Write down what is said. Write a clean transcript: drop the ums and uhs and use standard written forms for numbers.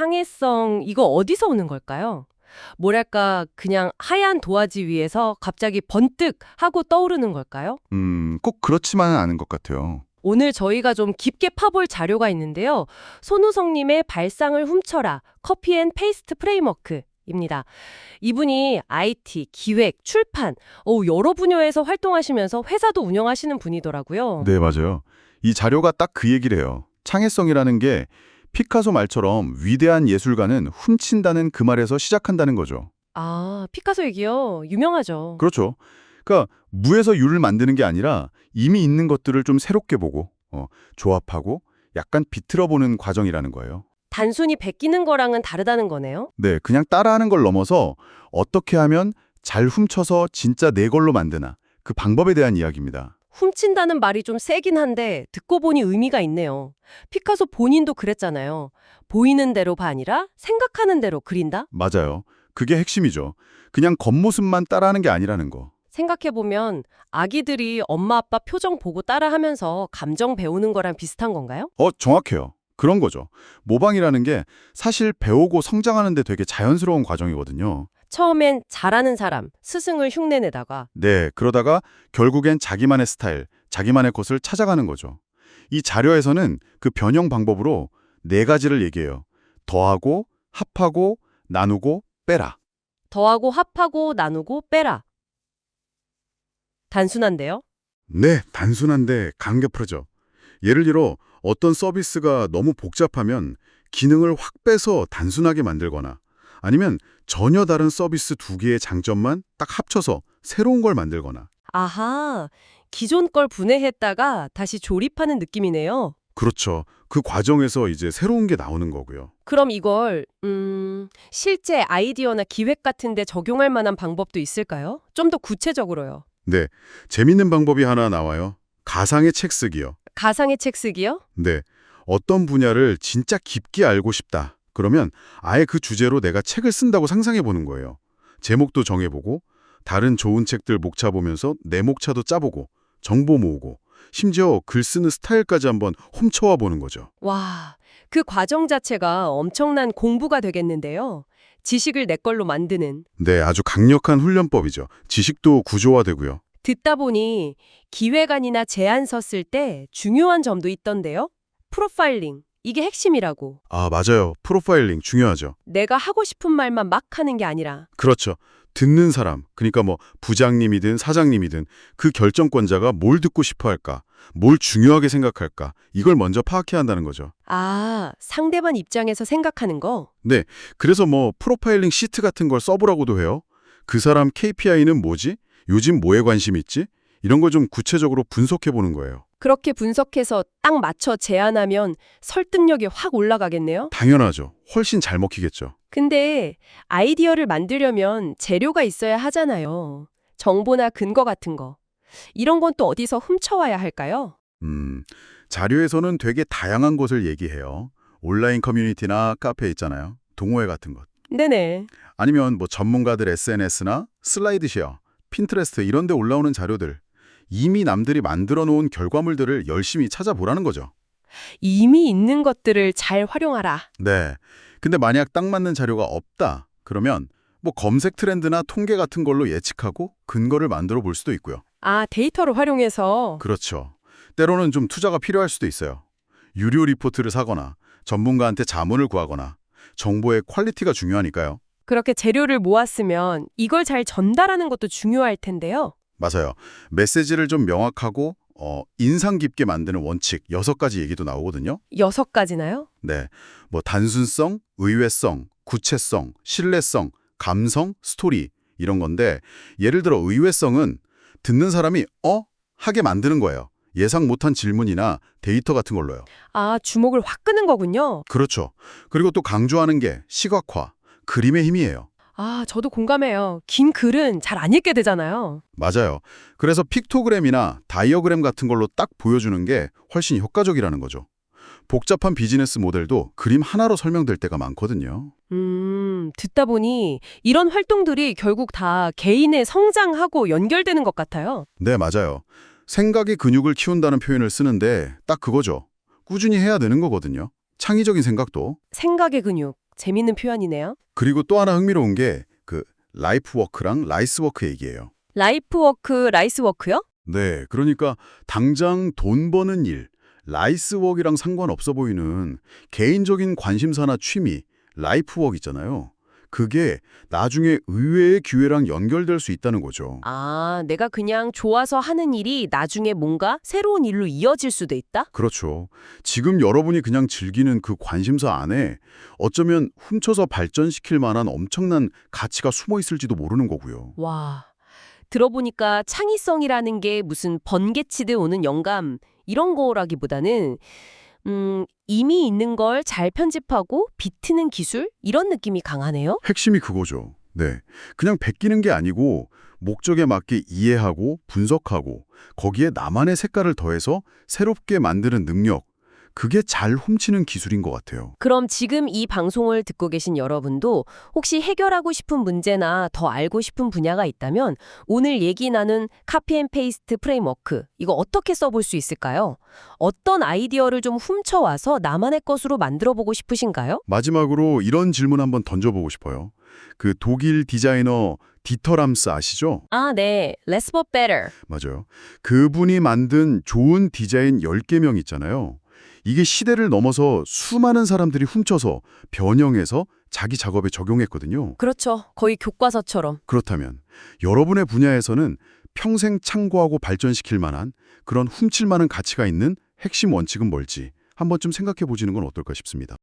창의성, 이거 어디서 오는 걸까요? 뭐랄까, 그냥 하얀 도화지 위에서 갑자기 번뜩 하고 떠오르는 걸까요? 꼭 그렇지만은 않은 것 같아요. 오늘 저희가 좀 깊게 파볼 자료가 있는데요. 손우성님의 발상을 훔쳐라, 커피 앤 페이스트 프레임워크입니다. 이분이 IT, 기획, 출판, 여러 분야에서 활동하시면서 회사도 운영하시는 분이더라고요. 네, 맞아요. 이 자료가 딱 그 얘기를 해요. 창의성이라는 게 피카소 말처럼 위대한 예술가는 훔친다는 그 말에서 시작한다는 거죠. 아, 피카소 얘기요. 유명하죠. 그렇죠. 그러니까 무에서 유를 만드는 게 아니라 이미 있는 것들을 좀 새롭게 보고 조합하고 약간 비틀어 보는 과정이라는 거예요. 단순히 베끼는 거랑은 다르다는 거네요. 네, 그냥 따라하는 걸 넘어서 어떻게 하면 잘 훔쳐서 진짜 내 걸로 만드나 그 방법에 대한 이야기입니다. 훔친다는 말이 좀 세긴 한데 듣고 보니 의미가 있네요. 피카소 본인도 그랬잖아요. 보이는 대로가 아니라 생각하는 대로 그린다? 맞아요. 그게 핵심이죠. 그냥 겉모습만 따라하는 게 아니라는 거. 생각해보면 아기들이 엄마 아빠 표정 보고 따라하면서 감정 배우는 거랑 비슷한 건가요? 정확해요. 그런 거죠. 모방이라는 게 사실 배우고 성장하는 데 되게 자연스러운 과정이거든요. 처음엔 잘하는 사람, 스승을 흉내내다가 네, 그러다가 결국엔 자기만의 스타일, 자기만의 것을 찾아가는 거죠. 이 자료에서는 그 변형 방법으로 네 가지를 얘기해요. 더하고, 합하고, 나누고, 빼라. 더하고 합하고 나누고 빼라. 단순한데요? 네, 단순한데 강력하죠. 예를 들어 어떤 서비스가 너무 복잡하면 기능을 확 빼서 단순하게 만들거나 아니면 전혀 다른 서비스 두 개의 장점만 딱 합쳐서 새로운 걸 만들거나. 아하, 기존 걸 분해했다가 다시 조립하는 느낌이네요. 그렇죠. 그 과정에서 이제 새로운 게 나오는 거고요. 그럼 이걸 실제 아이디어나 기획 같은 데 적용할 만한 방법도 있을까요? 좀 더 구체적으로요. 네, 재밌는 방법이 하나 나와요. 가상의 책 쓰기요. 가상의 책 쓰기요? 네, 어떤 분야를 진짜 깊게 알고 싶다. 그러면 아예 그 주제로 내가 책을 쓴다고 상상해 보는 거예요. 제목도 정해보고 다른 좋은 책들 목차 보면서 내 목차도 짜보고 정보 모으고 심지어 글 쓰는 스타일까지 한번 훔쳐와 보는 거죠. 와, 그 과정 자체가 엄청난 공부가 되겠는데요. 지식을 내 걸로 만드는. 네, 아주 강력한 훈련법이죠. 지식도 구조화되고요. 듣다 보니 기획안이나 제안서 쓸 때 중요한 점도 있던데요. 프로파일링, 이게 핵심이라고. 아, 맞아요. 프로파일링 중요하죠. 내가 하고 싶은 말만 막 하는 게 아니라. 그렇죠. 듣는 사람, 그러니까 뭐 부장님이든 사장님이든 그 결정권자가 뭘 듣고 싶어 할까, 뭘 중요하게 생각할까, 이걸 먼저 파악해야 한다는 거죠. 아, 상대방 입장에서 생각하는 거? 네, 그래서 뭐 프로파일링 시트 같은 걸 써보라고도 해요. 그 사람 KPI는 뭐지? 요즘 뭐에 관심 있지? 이런 걸 좀 구체적으로 분석해 보는 거예요. 그렇게 분석해서 딱 맞춰 제안하면 설득력이 확 올라가겠네요? 당연하죠. 훨씬 잘 먹히겠죠. 근데 아이디어를 만들려면 재료가 있어야 하잖아요. 정보나 근거 같은 거. 이런 건 또 어디서 훔쳐와야 할까요? 자료에서는 되게 다양한 것을 얘기해요. 온라인 커뮤니티나 카페 있잖아요. 동호회 같은 것. 네네. 아니면 뭐 전문가들 SNS나 슬라이드쉐어, 핀트레스트 이런 데 올라오는 자료들. 이미 남들이 만들어 놓은 결과물들을 열심히 찾아보라는 거죠. 이미 있는 것들을 잘 활용하라. 네. 근데 만약 딱 맞는 자료가 없다. 그러면 뭐 검색 트렌드나 통계 같은 걸로 예측하고 근거를 만들어 볼 수도 있고요. 아, 데이터를 활용해서. 그렇죠. 때로는 좀 투자가 필요할 수도 있어요. 유료 리포트를 사거나 전문가한테 자문을 구하거나 정보의 퀄리티가 중요하니까요. 그렇게 재료를 모았으면 이걸 잘 전달하는 것도 중요할 텐데요. 맞아요. 메시지를 좀 명확하고 인상 깊게 만드는 원칙 6가지 얘기도 나오거든요. 6가지나요? 네. 뭐 단순성, 의외성, 구체성, 신뢰성, 감성, 스토리 이런 건데 예를 들어 의외성은 듣는 사람이 하게 만드는 거예요. 예상 못한 질문이나 데이터 같은 걸로요. 아, 주목을 확 끄는 거군요. 그렇죠. 그리고 또 강조하는 게 시각화, 그림의 힘이에요. 아, 저도 공감해요. 긴 글은 잘 안 읽게 되잖아요. 맞아요. 그래서 픽토그램이나 다이어그램 같은 걸로 딱 보여주는 게 훨씬 효과적이라는 거죠. 복잡한 비즈니스 모델도 그림 하나로 설명될 때가 많거든요. 듣다 보니 이런 활동들이 결국 다 개인의 성장하고 연결되는 것 같아요. 네, 맞아요. 생각의 근육을 키운다는 표현을 쓰는데 딱 그거죠. 꾸준히 해야 되는 거거든요. 창의적인 생각도. 생각의 근육. 재밌는 표현이네요. 그리고 또 하나 흥미로운 게 그 라이프워크랑 라이스워크 얘기예요. 라이프워크, 라이스워크요? 네, 그러니까 당장 돈 버는 일, 라이스워크랑 상관없어 보이는 개인적인 관심사나 취미, 라이프워크 있잖아요. 그게 나중에 의외의 기회랑 연결될 수 있다는 거죠. 아, 내가 그냥 좋아서 하는 일이 나중에 뭔가 새로운 일로 이어질 수도 있다? 그렇죠. 지금 여러분이 그냥 즐기는 그 관심사 안에 어쩌면 훔쳐서 발전시킬 만한 엄청난 가치가 숨어 있을지도 모르는 거고요. 와, 들어보니까 창의성이라는 게 무슨 번개치듯 오는 영감 이런 거라기보다는 이미 있는 걸 잘 편집하고 비트는 기술 이런 느낌이 강하네요. 핵심이 그거죠. 네. 그냥 베끼는 게 아니고 목적에 맞게 이해하고 분석하고 거기에 나만의 색깔을 더해서 새롭게 만드는 능력. 그게 잘 훔치는 기술인 것 같아요. 그럼 지금 이 방송을 듣고 계신 여러분도 혹시 해결하고 싶은 문제나 더 알고 싶은 분야가 있다면 오늘 얘기 나눈 카피앤페이스트 프레임워크 이거 어떻게 써볼 수 있을까요? 어떤 아이디어를 좀 훔쳐와서 나만의 것으로 만들어보고 싶으신가요? 마지막으로 이런 질문 한번 던져보고 싶어요. 그 독일 디자이너 디터 람스 아시죠? 아, 네. Less but better. 맞아요. 그분이 만든 좋은 디자인 10개명 있잖아요. 이게 시대를 넘어서 수많은 사람들이 훔쳐서 변형해서 자기 작업에 적용했거든요. 그렇죠. 거의 교과서처럼. 그렇다면 여러분의 분야에서는 평생 참고하고 발전시킬 만한 그런 훔칠 만한 가치가 있는 핵심 원칙은 뭘지 한번쯤 생각해 보시는 건 어떨까 싶습니다.